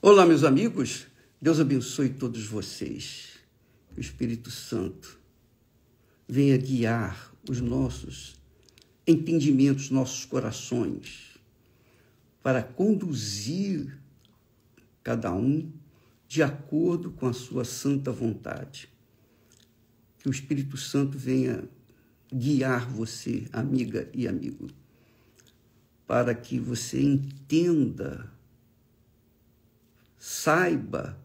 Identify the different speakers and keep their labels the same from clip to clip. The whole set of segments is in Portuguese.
Speaker 1: Olá, meus amigos, Deus abençoe todos vocês. Que o Espírito Santo venha guiar os nossos entendimentos, nossos corações, para conduzir cada um de acordo com a sua santa vontade. Que o Espírito Santo venha guiar você, amiga e amigo, para que você entenda, saiba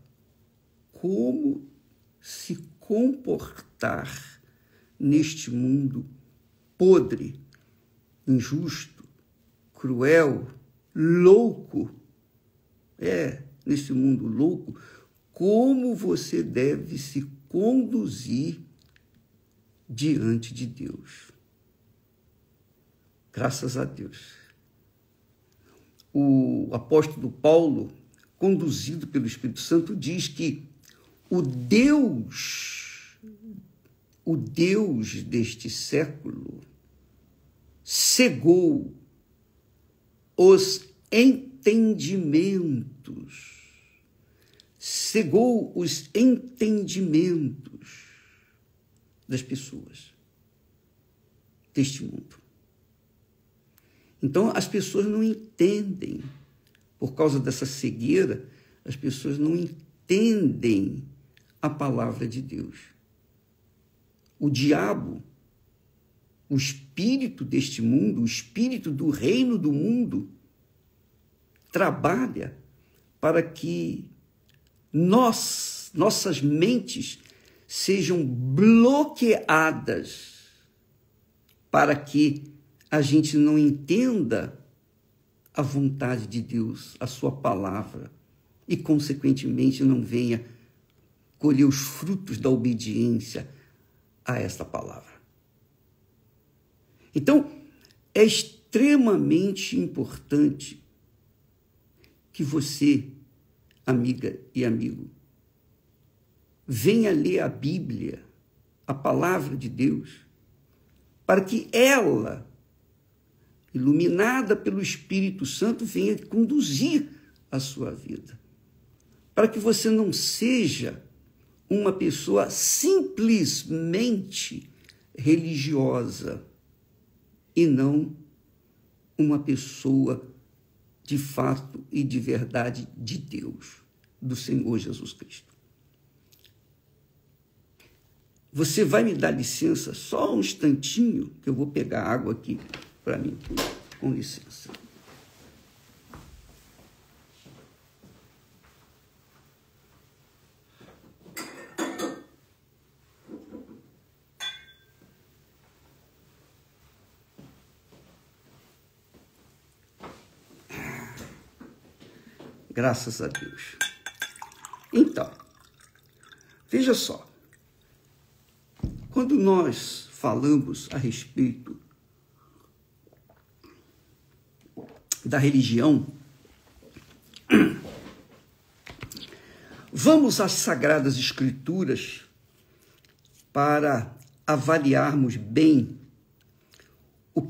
Speaker 1: como se comportar neste mundo podre, injusto, cruel, louco. Nesse mundo louco, como você deve se conduzir diante de Deus. Graças a Deus. O apóstolo Paulo, conduzido pelo Espírito Santo, diz que o Deus deste século cegou os entendimentos das pessoas deste mundo. Então, as pessoas não entendem, por causa dessa cegueira, as pessoas não entendem a palavra de Deus. O diabo, o espírito deste mundo, o espírito do reino do mundo, trabalha para que nossas mentes sejam bloqueadas, para que a gente não entenda a vontade de Deus, a sua palavra, e, consequentemente, não venha colher os frutos da obediência a esta palavra. Então, é extremamente importante que você, amiga e amigo, venha ler a Bíblia, a palavra de Deus, para que ela, iluminada pelo Espírito Santo, venha conduzir a sua vida. Para que você não seja uma pessoa simplesmente religiosa e não uma pessoa de fato e de verdade de Deus, do Senhor Jesus Cristo. Você vai me dar licença só um instantinho, que eu vou pegar água aqui para mim, com licença. Graças a Deus. Então, veja só. Quando nós falamos a respeito da religião, vamos às Sagradas Escrituras para avaliarmos bem o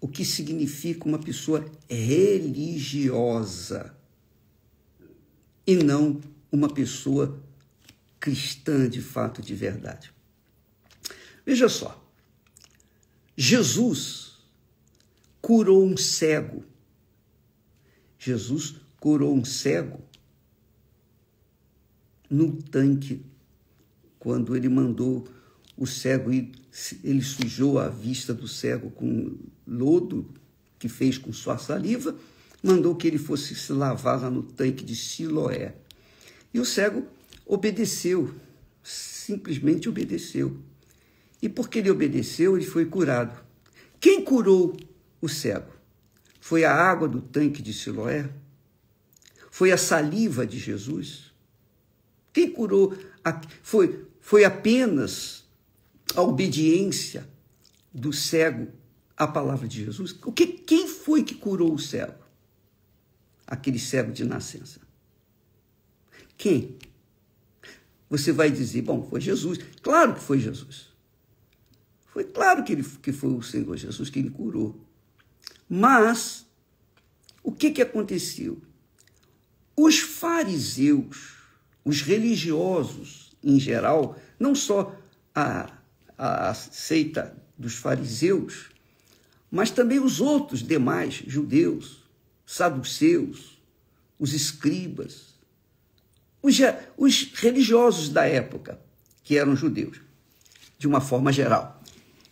Speaker 1: que significa uma pessoa religiosa e não uma pessoa cristã de fato, de verdade. Veja só, Jesus curou um cego. Jesus curou um cego no tanque, quando ele mandou o cego ir, ele sujou a vista do cego com lodo que fez com sua saliva, mandou que ele fosse se lavar lá no tanque de Siloé. E o cego obedeceu, simplesmente obedeceu. E porque ele obedeceu, ele foi curado. Quem curou o cego? Foi a água do tanque de Siloé? Foi a saliva de Jesus? Quem curou? Foi apenas a obediência do cego à palavra de Jesus? Quem foi que curou o cego? Aquele cego de nascença. Quem? Você vai dizer, bom, foi Jesus. Claro que foi Jesus. Foi claro que foi o Senhor Jesus quem curou. Mas, o que aconteceu? Os fariseus, os religiosos em geral, não só a seita dos fariseus, mas também os outros demais judeus, saduceus, os escribas, os religiosos da época, que eram judeus, de uma forma geral.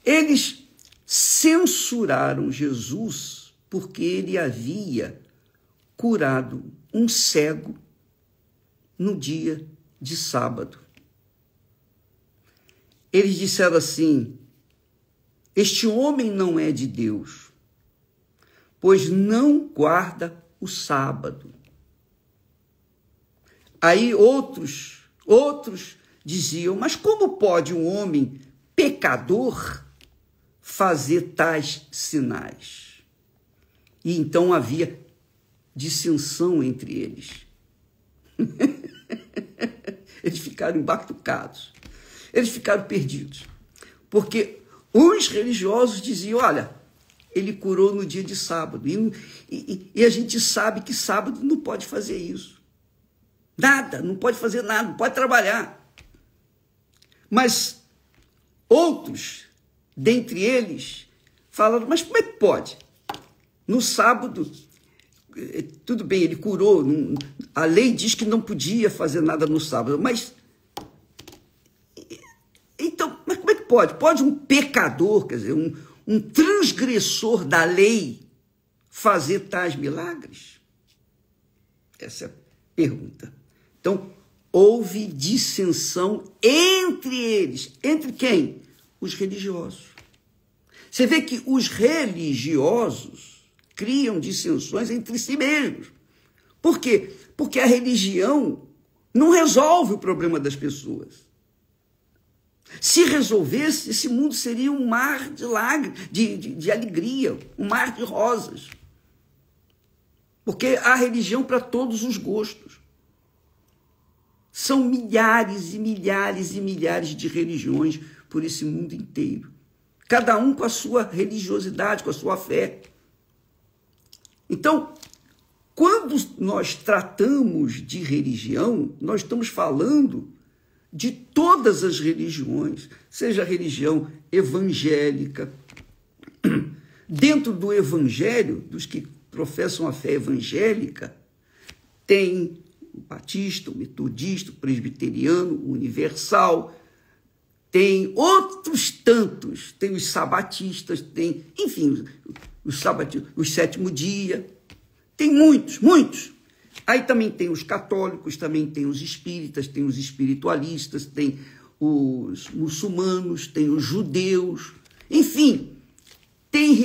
Speaker 1: Eles censuraram Jesus porque ele havia curado um cego no dia de sábado. Eles disseram assim: este homem não é de Deus, pois não guarda o sábado. Aí outros diziam: mas como pode um homem pecador fazer tais sinais? E então havia dissensão entre eles. Eles ficaram embatucados, eles ficaram perdidos, porque os religiosos diziam: olha, ele curou no dia de sábado, e a gente sabe que sábado não pode fazer isso. Nada, não pode fazer nada, não pode trabalhar. Mas outros, dentre eles, falaram: mas como é que pode? No sábado, tudo bem, ele curou, a lei diz que não podia fazer nada no sábado, mas então, mas como é que pode? Pode um pecador, quer dizer, um transgressor da lei fazer tais milagres? Essa é a pergunta. Então, houve dissensão entre eles. Entre quem? Os religiosos. Você vê que os religiosos criam dissensões entre si mesmos. Por quê? Porque a religião não resolve o problema das pessoas. Se resolvesse, esse mundo seria um mar de lágrimas, de alegria, um mar de rosas. Porque há religião para todos os gostos. São milhares e milhares e milhares de religiões por esse mundo inteiro. Cada um com a sua religiosidade, com a sua fé. Então, quando nós tratamos de religião, nós estamos falando de todas as religiões, seja a religião evangélica. Dentro do evangelho, dos que professam a fé evangélica, tem o batista, o metodista, o presbiteriano, o universal, tem outros tantos, tem os sabatistas, tem, enfim, os sétimo dia, tem muitos, muitos. Aí também tem os católicos, também tem os espíritas, tem os espiritualistas, tem os muçulmanos, tem os judeus, enfim, tem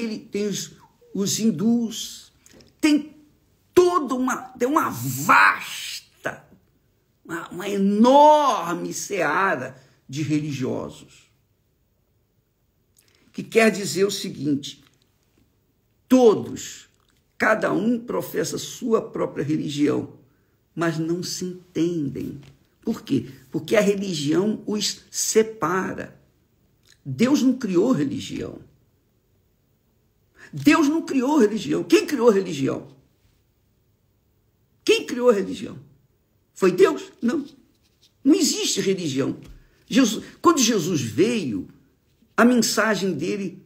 Speaker 1: os hindus, tem toda uma vasta, uma enorme seara de religiosos. Que quer dizer o seguinte: todos, cada um professa sua própria religião, mas não se entendem. Por quê? Porque a religião os separa. Deus não criou religião. Deus não criou religião. Quem criou religião? Quem criou a religião? Foi Deus? Não. Não existe religião. Quando Jesus veio, a mensagem dele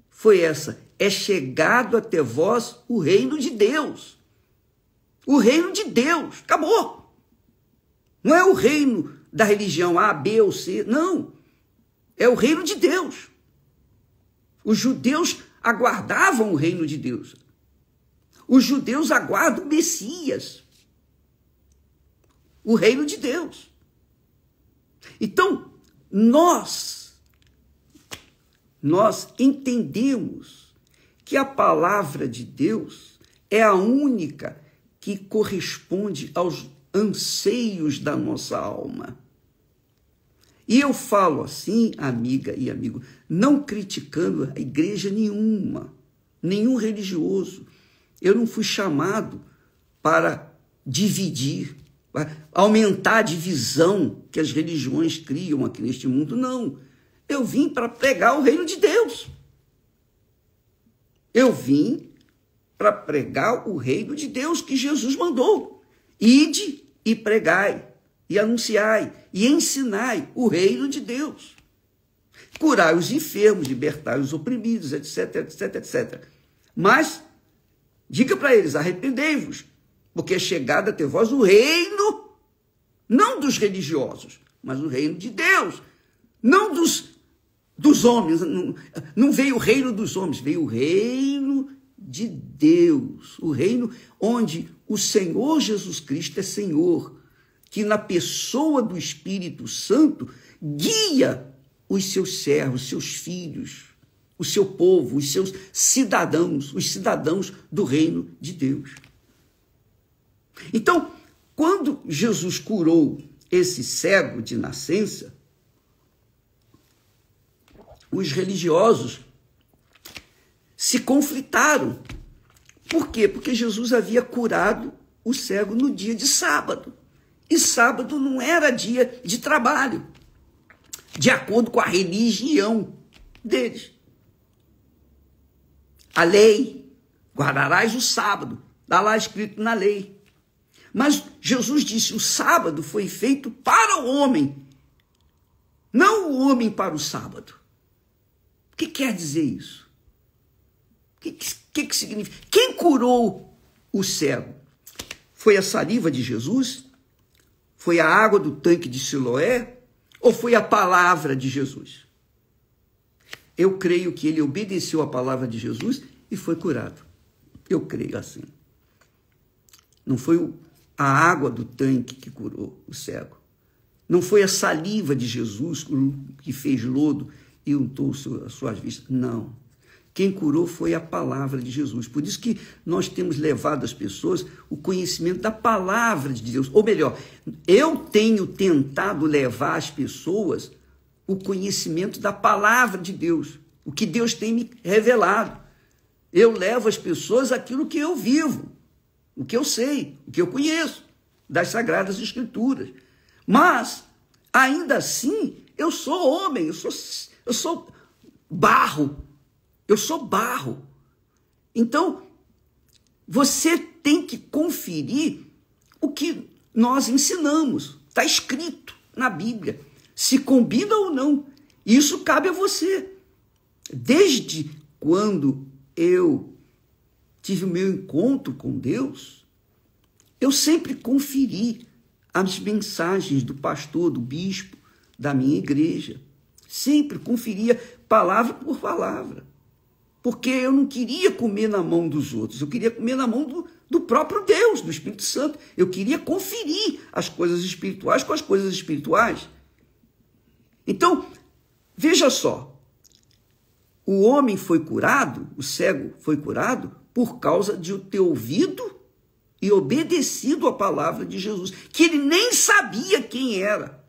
Speaker 1: foi essa: é chegado até vós o reino de Deus. O reino de Deus. Acabou. Não é o reino da religião A, B ou C. Não. É o reino de Deus. Os judeus aguardavam o reino de Deus. Os judeus aguardam o Messias. O reino de Deus. Então, nós entendemos que a palavra de Deus é a única que corresponde aos anseios da nossa alma. E eu falo assim, amiga e amigo, não criticando a igreja nenhuma, nenhum religioso. Eu não fui chamado para dividir, para aumentar a divisão que as religiões criam aqui neste mundo, não. Eu vim para pregar o reino de Deus. Eu vim para pregar o reino de Deus que Jesus mandou. Ide e pregai, e anunciai, e ensinai o reino de Deus. Curai os enfermos, libertai os oprimidos, etc, etc, etc. Mas diga para eles, arrependei-vos, porque é chegado até vós o reino, não dos religiosos, mas o reino de Deus, não dos homens. Não veio o reino dos homens, veio o reino de Deus, o reino onde o Senhor Jesus Cristo é Senhor, que na pessoa do Espírito Santo guia os seus servos, seus filhos, o seu povo, os seus cidadãos, os cidadãos do reino de Deus. Então, quando Jesus curou esse cego de nascença, os religiosos se conflitaram. Por quê? Porque Jesus havia curado o cego no dia de sábado. E sábado não era dia de trabalho, de acordo com a religião deles. A lei, guardarás o sábado, está lá escrito na lei. Mas Jesus disse, o sábado foi feito para o homem, não o homem para o sábado. O que quer dizer isso? O que significa? Quem curou o cego? Foi a saliva de Jesus? Foi a água do tanque de Siloé? Ou foi a palavra de Jesus? Eu creio que ele obedeceu a palavra de Jesus e foi curado. Eu creio assim. Não foi a água do tanque que curou o cego. Não foi a saliva de Jesus que fez lodo e untou as suas vistas. Não. Quem curou foi a palavra de Jesus. Por isso que nós temos levado às pessoas o conhecimento da palavra de Deus. Ou melhor, eu tenho tentado levar às pessoas o conhecimento da palavra de Deus. O que Deus tem me revelado. Eu levo às pessoas aquilo que eu vivo, o que eu sei, o que eu conheço das Sagradas Escrituras. Mas, ainda assim, eu sou homem, eu sou barro. Eu sou barro. Então, você tem que conferir o que nós ensinamos. Está escrito na Bíblia. Se combina ou não. Isso cabe a você. Desde quando eu tive o meu encontro com Deus, eu sempre conferi as mensagens do pastor, do bispo, da minha igreja. Sempre conferia palavra por palavra. Porque eu não queria comer na mão dos outros, eu queria comer na mão do próprio Deus, do Espírito Santo. Eu queria conferir as coisas espirituais com as coisas espirituais. Então, veja só, o homem foi curado, o cego foi curado, por causa de ter ouvido e obedecido a palavra de Jesus, que ele nem sabia quem era.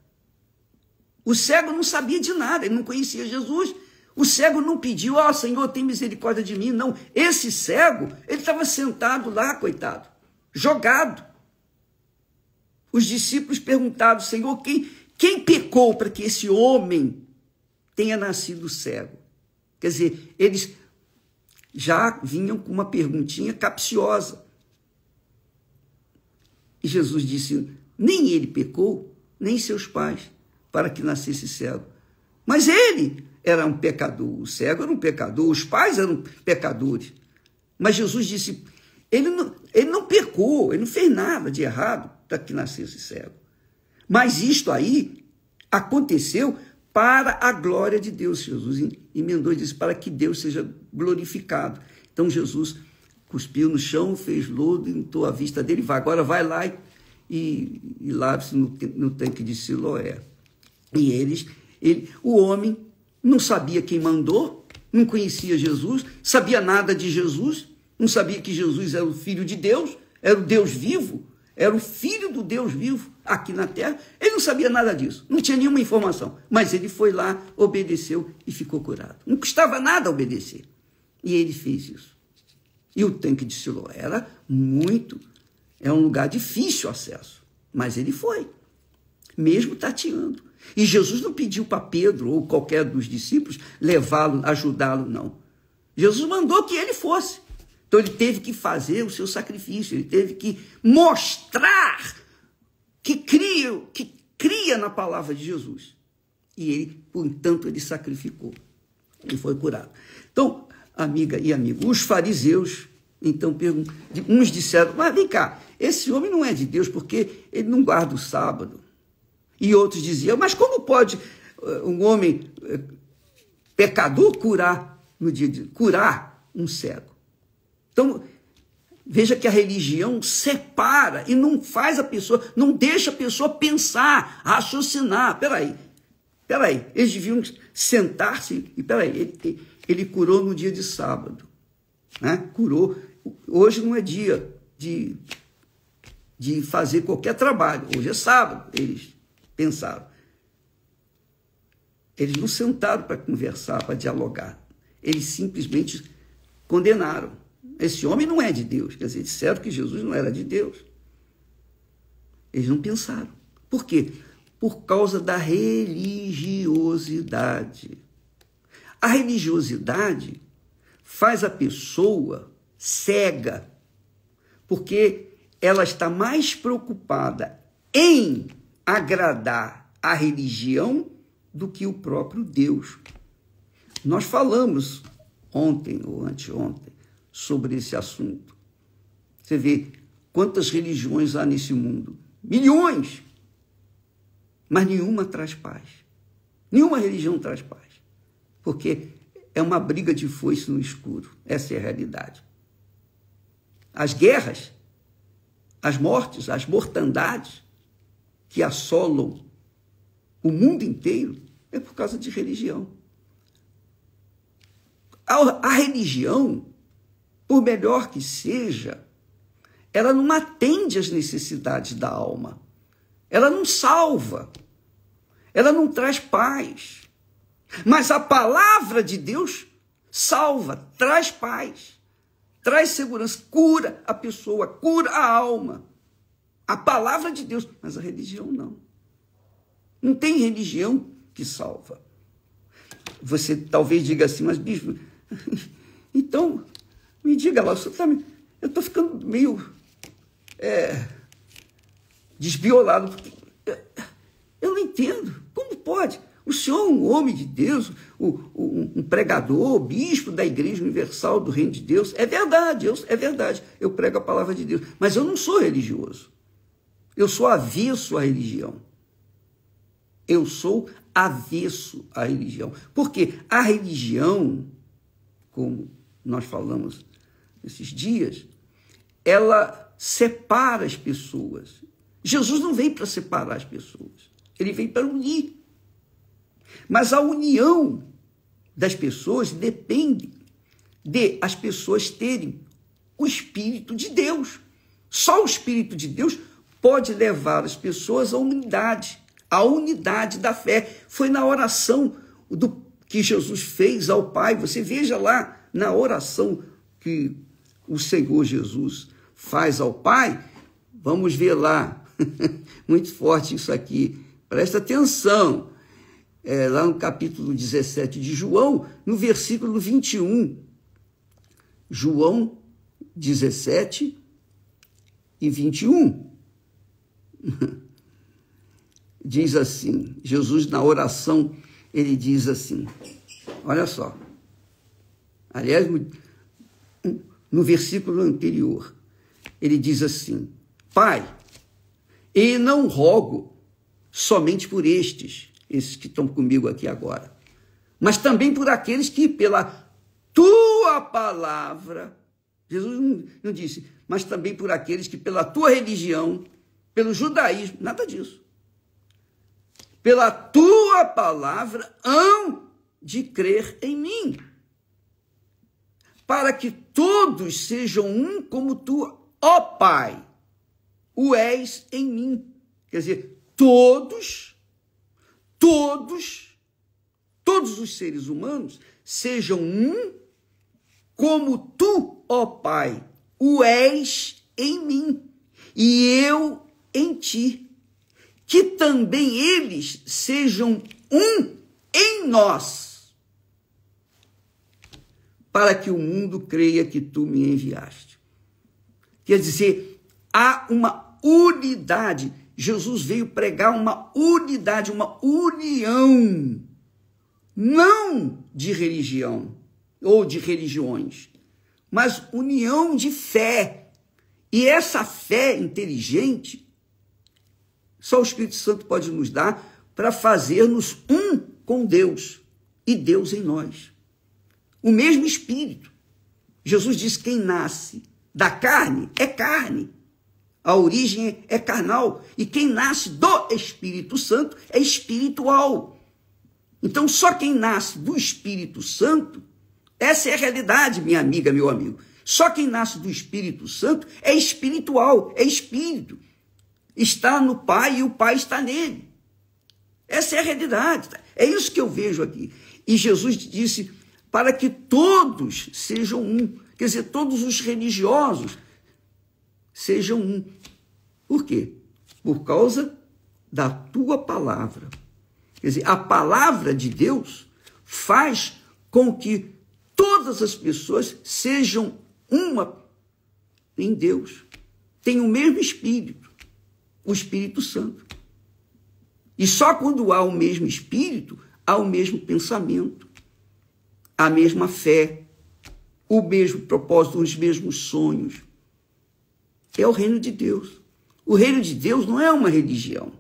Speaker 1: O cego não sabia de nada, ele não conhecia Jesus. O cego não pediu, Senhor, tem misericórdia de mim. Não, esse cego, ele estava sentado lá, coitado, jogado. Os discípulos perguntaram, Senhor, quem pecou para que esse homem tenha nascido cego? Quer dizer, eles já vinham com uma perguntinha capciosa. E Jesus disse, nem ele pecou, nem seus pais, para que nascesse cego. Mas ele era um pecador, o cego era um pecador, os pais eram pecadores. Mas Jesus disse, ele não pecou, ele não fez nada de errado para que nascesse cego. Mas isto aí aconteceu para a glória de Deus. Jesus emendou e disse, para que Deus seja glorificado. Então Jesus cuspiu no chão, fez lodo, untou a vista dele, agora vai lá e lave-se no tanque de Siloé. E o homem não sabia quem mandou, não conhecia Jesus, sabia nada de Jesus, não sabia que Jesus era o Filho de Deus, era o Deus vivo, era o Filho do Deus vivo aqui na terra. Ele não sabia nada disso, não tinha nenhuma informação, mas ele foi lá, obedeceu e ficou curado. Não custava nada obedecer. E ele fez isso. E o tanque de Siloé é um lugar difícil acesso, mas ele foi, mesmo tateando. E Jesus não pediu para Pedro ou qualquer dos discípulos levá-lo, ajudá-lo, não. Jesus mandou que ele fosse. Então ele teve que fazer o seu sacrifício, ele teve que mostrar que cria na palavra de Jesus. E ele, portanto, ele sacrificou e foi curado. Então, amiga e amigo, os fariseus, então, uns disseram, mas vem cá, esse homem não é de Deus porque ele não guarda o sábado. E outros diziam, mas como pode um homem pecador curar um cego? Então, veja que a religião separa e não faz a pessoa, não deixa a pessoa pensar, raciocinar. Peraí, eles deviam sentar-se e, ele curou no dia de sábado, né? Curou. Hoje não é dia de fazer qualquer trabalho, hoje é sábado, eles pensaram. Eles não sentaram para conversar, para dialogar, eles simplesmente condenaram. Esse homem não é de Deus, quer dizer, disseram que Jesus não era de Deus. Eles não pensaram. Por quê? Por causa da religiosidade. A religiosidade faz a pessoa cega, porque ela está mais preocupada em agradar a religião do que o próprio Deus. Nós falamos ontem ou anteontem sobre esse assunto. Você vê quantas religiões há nesse mundo? Milhões! Mas nenhuma traz paz. Nenhuma religião traz paz. Porque é uma briga de foice no escuro. Essa é a realidade. As guerras, as mortes, as mortandades que assolam o mundo inteiro é por causa de religião. A religião, por melhor que seja, ela não atende às necessidades da alma. Ela não salva. Ela não traz paz. Mas a palavra de Deus salva, traz paz, traz segurança, cura a pessoa, cura a alma. A palavra de Deus, mas a religião não. Não tem religião que salva. Você talvez diga assim, mas bispo, então me diga lá, eu estou ficando meio desviolado, porque eu não entendo. Como pode? O senhor é um homem de Deus, um pregador, bispo da Igreja Universal do Reino de Deus. É verdade, eu prego a palavra de Deus, mas eu não sou religioso. Eu sou avesso à religião. Eu sou avesso à religião. Porque a religião, como nós falamos esses dias, ela separa as pessoas. Jesus não veio para separar as pessoas, ele veio para unir. Mas a união das pessoas depende de as pessoas terem o Espírito de Deus. Só o Espírito de Deus pode levar as pessoas à unidade da fé. Foi na oração que Jesus fez ao Pai. Você veja lá na oração que o Senhor Jesus faz ao Pai. Vamos ver lá. Muito forte isso aqui. Presta atenção. Lá no capítulo 17 de João, no versículo 21. João 17 e 21. Diz assim, Jesus na oração, ele diz assim, olha só. Aliás, no versículo anterior, ele diz assim, Pai, e não rogo somente por esses que estão comigo aqui agora, mas também por aqueles que pela tua palavra, Jesus não disse, mas também por aqueles que pela tua religião, pelo judaísmo, nada disso, pela tua palavra hão de crer em mim, para que todos sejam um como tu, ó Pai, o és em mim. Quer dizer, todos os seres humanos sejam um como tu, ó Pai, o és em mim e eu em ti, que também eles sejam um em nós, para que o mundo creia que tu me enviaste. Quer dizer, há uma unidade. Jesus veio pregar uma unidade, uma união, não de religião ou de religiões, mas união de fé. E essa fé inteligente, só o Espírito Santo pode nos dar para fazermos um com Deus e Deus em nós. O mesmo Espírito. Jesus disse: quem nasce da carne é carne. A origem é carnal. E quem nasce do Espírito Santo é espiritual. Então, só quem nasce do Espírito Santo, essa é a realidade, minha amiga, meu amigo. Só quem nasce do Espírito Santo é espiritual, é espírito. Está no Pai e o Pai está nele. Essa é a realidade. É isso que eu vejo aqui. E Jesus disse para que todos sejam um. Quer dizer, todos os religiosos sejam um. Por quê? Por causa da tua palavra. Quer dizer, a palavra de Deus faz com que todas as pessoas sejam uma em Deus. Tem o mesmo Espírito, o Espírito Santo. E só quando há o mesmo Espírito, há o mesmo pensamento, a mesma fé, o mesmo propósito, os mesmos sonhos. É o reino de Deus. O reino de Deus não é uma religião.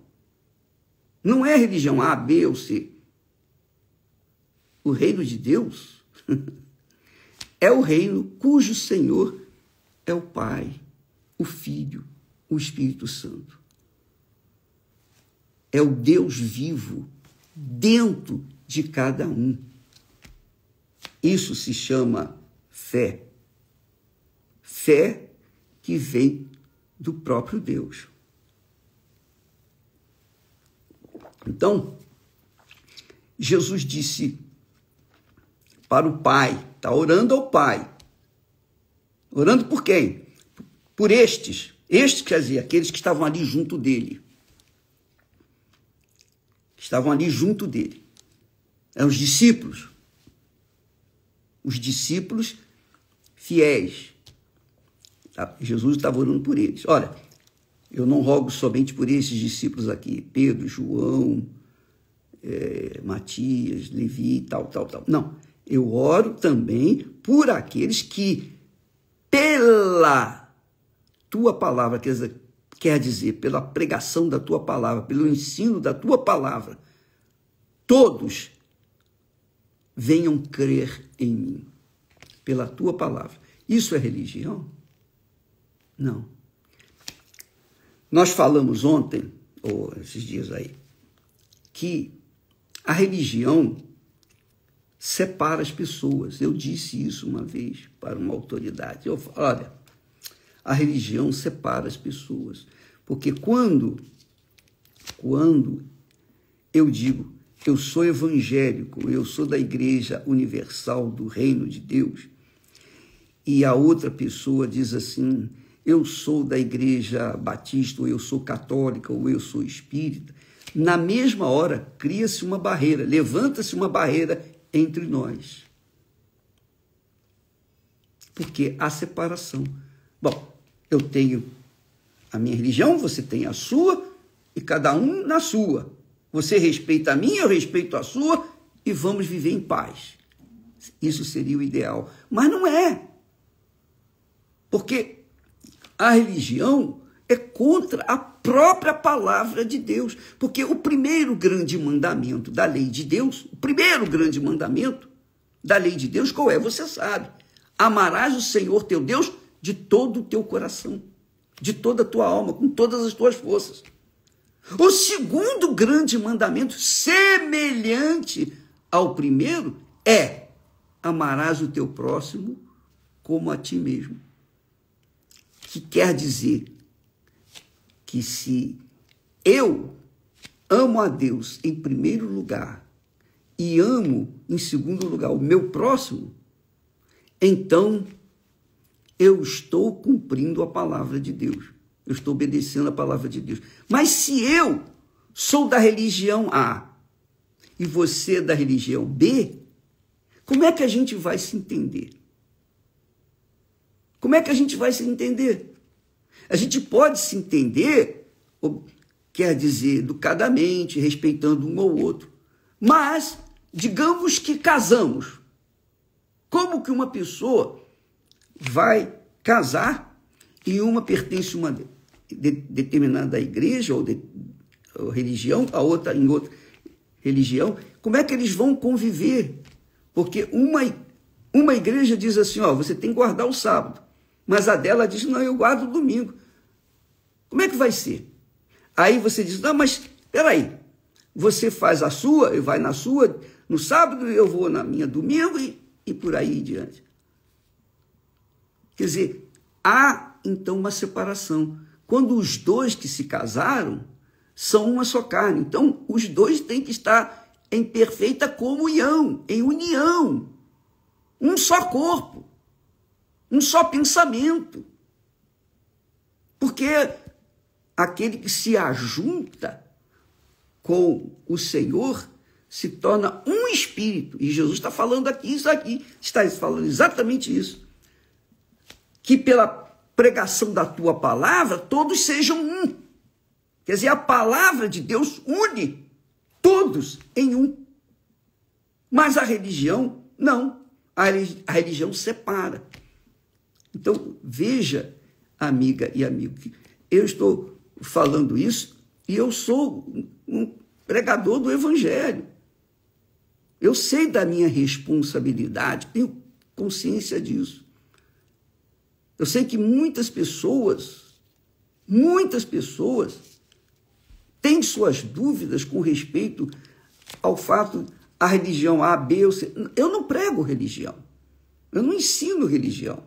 Speaker 1: Não é religião A, B ou C. O reino de Deus é o reino cujo Senhor é o Pai, o Filho, o Espírito Santo. É o Deus vivo dentro de cada um. Isso se chama fé. Fé que vem do próprio Deus. Então, Jesus disse para o Pai, está orando ao Pai. Orando por quem? Por estes. Estes, quer dizer, aqueles que estavam ali junto dele. Estavam ali junto dele. Eram os discípulos. Os discípulos fiéis. Jesus estava orando por eles. Olha, eu não rogo somente por esses discípulos aqui, Pedro, João, Matias, Levi, tal. Não, eu oro também por aqueles que, pela tua palavra, quer dizer, pela pregação da tua palavra, pelo ensino da tua palavra, todos venham crer em mim, pela tua palavra. Isso é religião? Não. Nós falamos ontem, ou esses dias aí, que a religião separa as pessoas. Eu disse isso uma vez para uma autoridade. Olha, a religião separa as pessoas. Porque quando eu digo, eu sou evangélico, eu sou da Igreja Universal do Reino de Deus, e a outra pessoa diz assim, eu sou da Igreja Batista, ou eu sou católica, ou eu sou espírita, na mesma hora cria-se uma barreira, levanta-se uma barreira entre nós. Porque há separação. Bom, eu tenho a minha religião, você tem a sua, e cada um na sua. Você respeita a minha, eu respeito a sua, e vamos viver em paz. Isso seria o ideal. Mas não é. Porque a religião é contra a própria palavra de Deus. Porque o primeiro grande mandamento da lei de Deus, o primeiro grande mandamento da lei de Deus, qual é? Você sabe. Amarás o Senhor teu Deus de todo o teu coração, de toda a tua alma, com todas as tuas forças. O segundo grande mandamento, semelhante ao primeiro, é amarás o teu próximo como a ti mesmo. Que quer dizer que se eu amo a Deus em primeiro lugar e amo em segundo lugar o meu próximo, então eu estou cumprindo a palavra de Deus. Eu estou obedecendo a palavra de Deus. Mas se eu sou da religião A e você é da religião B, como é que a gente vai se entender? Como é que a gente vai se entender? A gente pode se entender, quer dizer, educadamente, respeitando um ao outro. Mas, digamos que casamos. Como que uma pessoa vai casar e uma pertence a uma determinada igreja ou religião, a outra em outra religião? Como é que eles vão conviver? Porque uma igreja diz assim, ó, você tem que guardar o sábado, mas a dela diz, não, eu guardo o domingo. Como é que vai ser? Aí você diz, não, mas peraí, você faz a sua, eu vai na sua no sábado, eu vou na minha domingo e por aí em diante. Quer dizer, há então uma separação. Quando os dois que se casaram são uma só carne, então os dois têm que estar em perfeita comunhão, em união, um só corpo, um só pensamento. Porque aquele que se ajunta com o Senhor se torna um espírito. E Jesus está falando aqui, isso aqui, está falando exatamente isso. Que pela pregação da tua palavra, todos sejam um. Quer dizer, a palavra de Deus une todos em um. Mas a religião, não. A religião separa. Então, veja, amiga e amigo, que eu estou falando isso e eu sou um pregador do Evangelho. Eu sei da minha responsabilidade, tenho consciência disso. Eu sei que muitas pessoas têm suas dúvidas com respeito ao fato a religião A, B ou C. Eu não prego religião. Eu não ensino religião.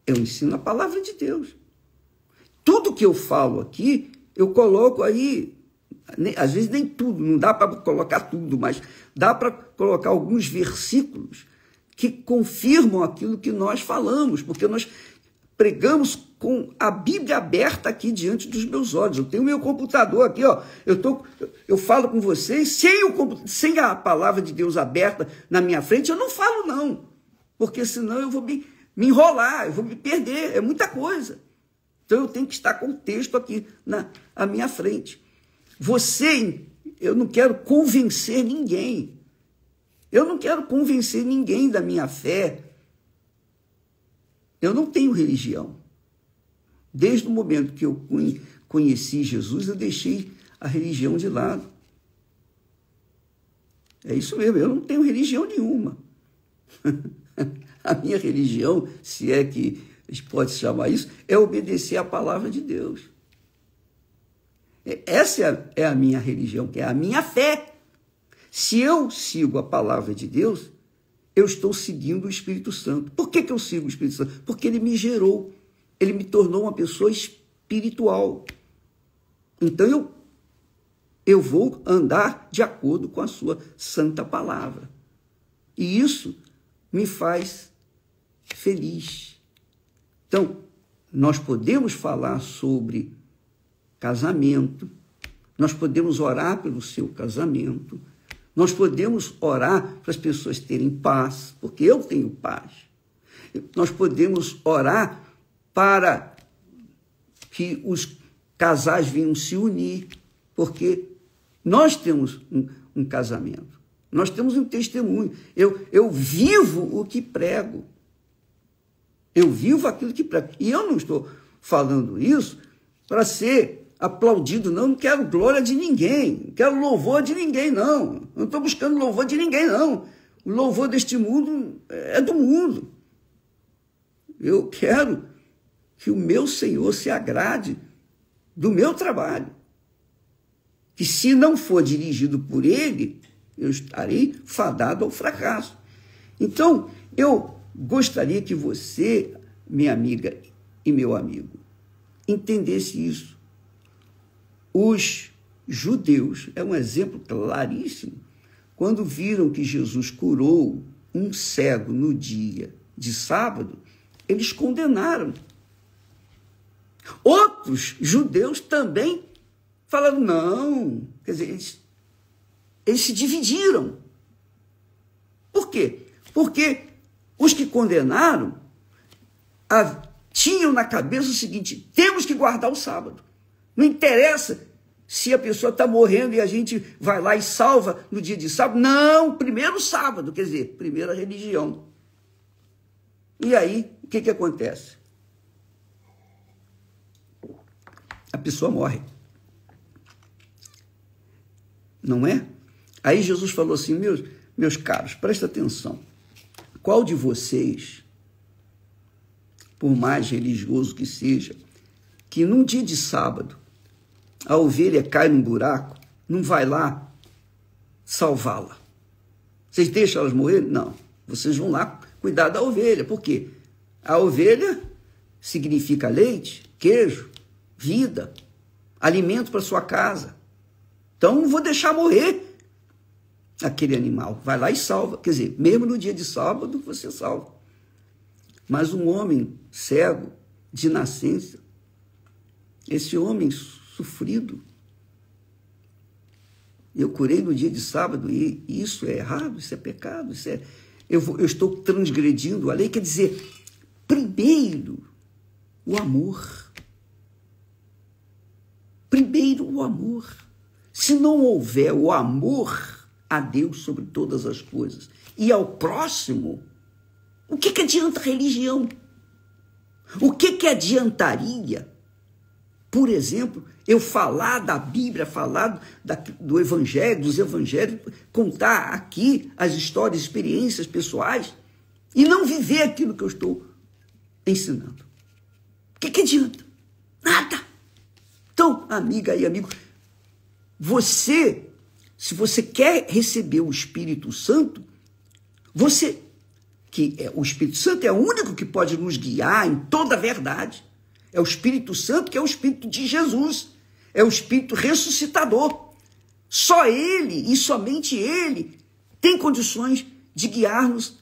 Speaker 1: Eu ensino a palavra de Deus. Tudo que eu falo aqui, eu coloco aí, às vezes nem tudo, não dá para colocar tudo, mas dá para colocar alguns versículos que confirmam aquilo que nós falamos, porque nós pregamos com a Bíblia aberta aqui diante dos meus olhos. Eu tenho o meu computador aqui, ó. Eu falo com vocês sem a palavra de Deus aberta na minha frente, eu não falo não, porque senão eu vou me enrolar, eu vou me perder, é muita coisa. Então eu tenho que estar com o texto aqui à minha frente. Eu não quero convencer ninguém. Eu não quero convencer ninguém da minha fé. Eu não tenho religião. Desde o momento que eu conheci Jesus, eu deixei a religião de lado. É isso mesmo, eu não tenho religião nenhuma. A minha religião, se é que a gente pode chamar isso, é obedecer à palavra de Deus. Essa é a minha religião, que é a minha fé. Se eu sigo a palavra de Deus, eu estou seguindo o Espírito Santo. Por que eu sigo o Espírito Santo? Porque ele me gerou, ele me tornou uma pessoa espiritual. Então eu vou andar de acordo com a sua santa palavra. E isso me faz feliz. Então, nós podemos falar sobre casamento, nós podemos orar pelo seu casamento, nós podemos orar para as pessoas terem paz, porque eu tenho paz. Nós podemos orar para que os casais venham se unir, porque nós temos um casamento, nós temos um testemunho. Eu vivo o que prego. Eu vivo aquilo que prego. E eu não estou falando isso para ser aplaudido, não quero glória de ninguém, não quero louvor de ninguém, não estou buscando louvor de ninguém, não. O louvor deste mundo é do mundo. Eu quero que o meu Senhor se agrade do meu trabalho, que se não for dirigido por Ele, eu estarei fadado ao fracasso. Então, eu gostaria que você, minha amiga e meu amigo, entendesse isso. Os judeus, é um exemplo claríssimo, quando viram que Jesus curou um cego no dia de sábado, eles condenaram. Outros judeus também falaram, não, quer dizer, eles se dividiram. Por quê? Porque os que condenaram tinham na cabeça o seguinte: temos que guardar o sábado. Não interessa se a pessoa está morrendo e a gente vai lá e salva no dia de sábado. Não, primeiro o sábado, quer dizer, primeiro a religião. E aí, o que acontece? A pessoa morre. Não é? Aí Jesus falou assim: meus caros, presta atenção. Qual de vocês, por mais religioso que seja, que num dia de sábado a ovelha cai num buraco, não vai lá salvá-la? Vocês deixam elas morrer? Não. Vocês vão lá cuidar da ovelha. Por quê? A ovelha significa leite, queijo, vida, alimento para sua casa. Então não vou deixar morrer aquele animal. Vai lá e salva. Quer dizer, mesmo no dia de sábado você salva. Mas um homem cego de nascença, esse homem sofrido, eu curei no dia de sábado, e isso é errado, isso é pecado, eu estou transgredindo a lei. Quer dizer, primeiro o amor. Primeiro o amor. Se não houver o amor a Deus sobre todas as coisas e ao próximo, o que adianta a religião? O que adiantaria, por exemplo, eu falar da Bíblia, falar do Evangelho, dos Evangelhos, contar aqui as histórias, experiências pessoais e não viver aquilo que eu estou ensinando? O que adianta? Nada. Então, amiga e amigo, se você quer receber o Espírito Santo, o Espírito Santo é o único que pode nos guiar em toda a verdade. É o Espírito Santo que é o Espírito de Jesus. É o Espírito ressuscitador. Só Ele e somente Ele tem condições de guiar-nos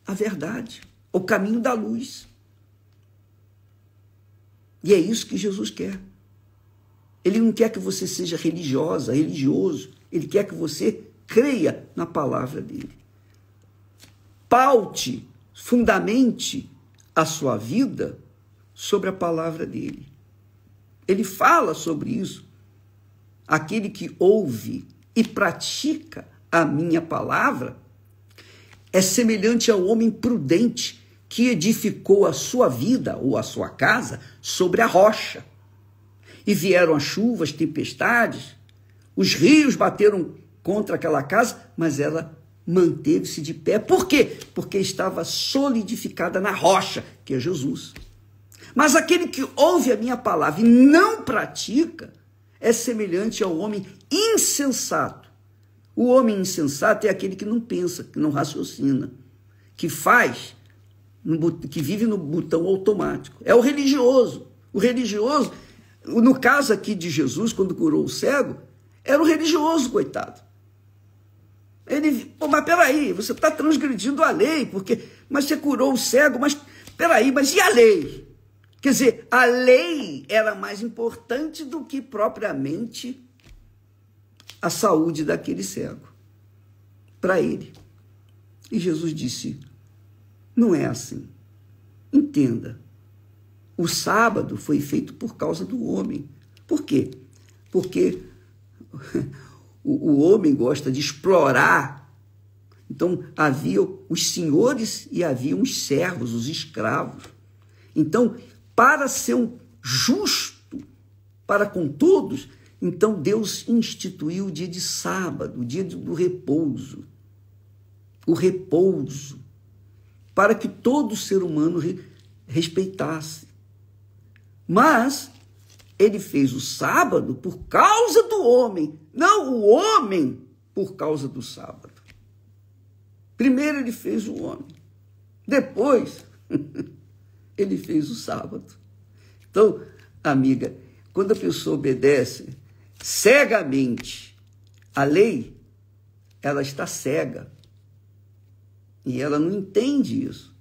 Speaker 1: à verdade, ao caminho da luz. E é isso que Jesus quer. Ele não quer que você seja religiosa, religioso. Ele quer que você creia na palavra dele. Paute, fundamente a sua vida sobre a palavra dele. Ele fala sobre isso. Aquele que ouve e pratica a minha palavra é semelhante ao homem prudente que edificou a sua vida ou a sua casa sobre a rocha. E vieram as chuvas, tempestades, os rios bateram contra aquela casa, mas ela manteve-se de pé. Por quê? Porque estava solidificada na rocha, que é Jesus. Mas aquele que ouve a minha palavra e não pratica é semelhante ao homem insensato. O homem insensato é aquele que não pensa, que não raciocina, que faz, que vive no botão automático. É o religioso. O religioso, no caso aqui de Jesus, quando curou o cego, era o religioso, coitado. Ele, mas peraí, você está transgredindo a lei, mas você curou o cego, mas peraí, mas e a lei? Quer dizer, a lei era mais importante do que propriamente a saúde daquele cego, para ele. E Jesus disse, não é assim. Entenda, o sábado foi feito por causa do homem. Por quê? Porque o homem gosta de explorar. Então, havia os senhores e havia os servos, os escravos. Então, para ser um justo para com todos, então Deus instituiu o dia de sábado, o dia do repouso. O repouso, para que todo ser humano respeitasse. Mas ele fez o sábado por causa do homem, não o homem por causa do sábado. Primeiro ele fez o homem, depois ele fez o sábado. Então, amiga, quando a pessoa obedece cegamente a lei, ela está cega e ela não entende isso.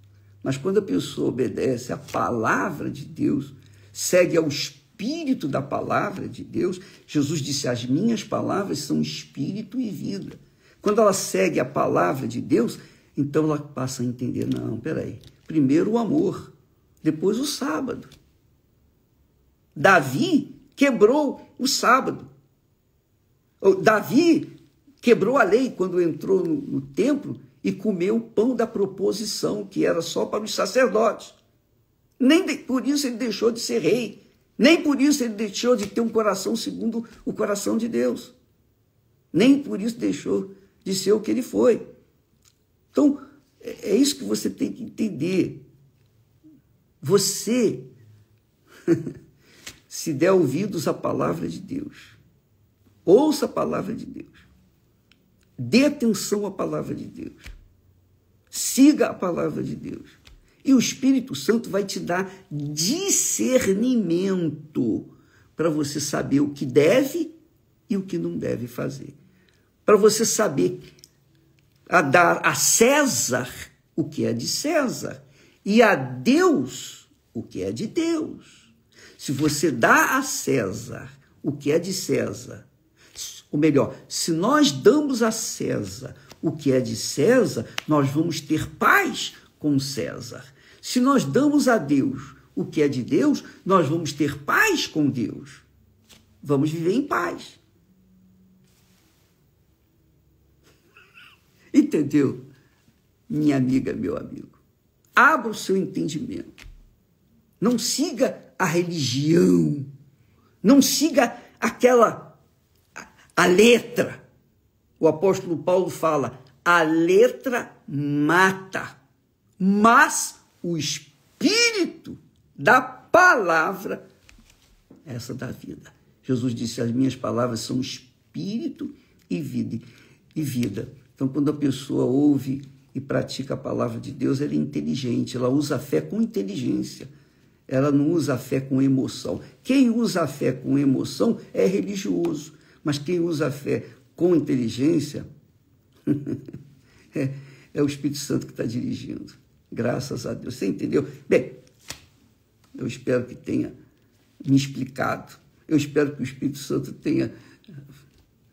Speaker 1: Mas quando a pessoa obedece a palavra de Deus, segue ao espírito da palavra de Deus, Jesus disse, as minhas palavras são espírito e vida. Quando ela segue a palavra de Deus, então ela passa a entender, não, peraí, primeiro o amor, depois o sábado. Davi quebrou o sábado. Davi quebrou a lei quando entrou no templo e comeu o pão da proposição, que era só para os sacerdotes. Nem por isso ele deixou de ser rei. Nem por isso ele deixou de ter um coração segundo o coração de Deus. Nem por isso deixou de ser o que ele foi. Então, é isso que você tem que entender. Você, se der ouvidos à palavra de Deus, ouça a palavra de Deus, dê atenção à palavra de Deus, siga a palavra de Deus, e o Espírito Santo vai te dar discernimento para você saber o que deve e o que não deve fazer. Para você saber dar a César o que é de César e a Deus o que é de Deus. Se você dá a César o que é de César, ou melhor, se nós damos a César o que é de César, nós vamos ter paz com César. Se nós damos a Deus o que é de Deus, nós vamos ter paz com Deus. Vamos viver em paz. Entendeu? Minha amiga, meu amigo. Abra o seu entendimento. Não siga a religião. Não siga a letra. O apóstolo Paulo fala, a letra mata, mas o espírito da palavra, essa dá vida. Jesus disse, as minhas palavras são espírito e vida. Então, quando a pessoa ouve e pratica a palavra de Deus, ela é inteligente, ela usa a fé com inteligência. Ela não usa a fé com emoção. Quem usa a fé com emoção é religioso, mas quem usa a fé com inteligência é o Espírito Santo que está dirigindo. Graças a Deus. Você entendeu? Bem, eu espero que tenha me explicado. Eu espero que o Espírito Santo tenha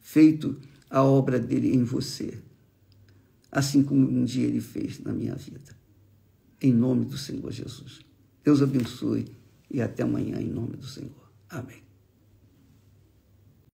Speaker 1: feito a obra dele em você, assim como um dia ele fez na minha vida. Em nome do Senhor Jesus. Deus abençoe e até amanhã, em nome do Senhor. Amém.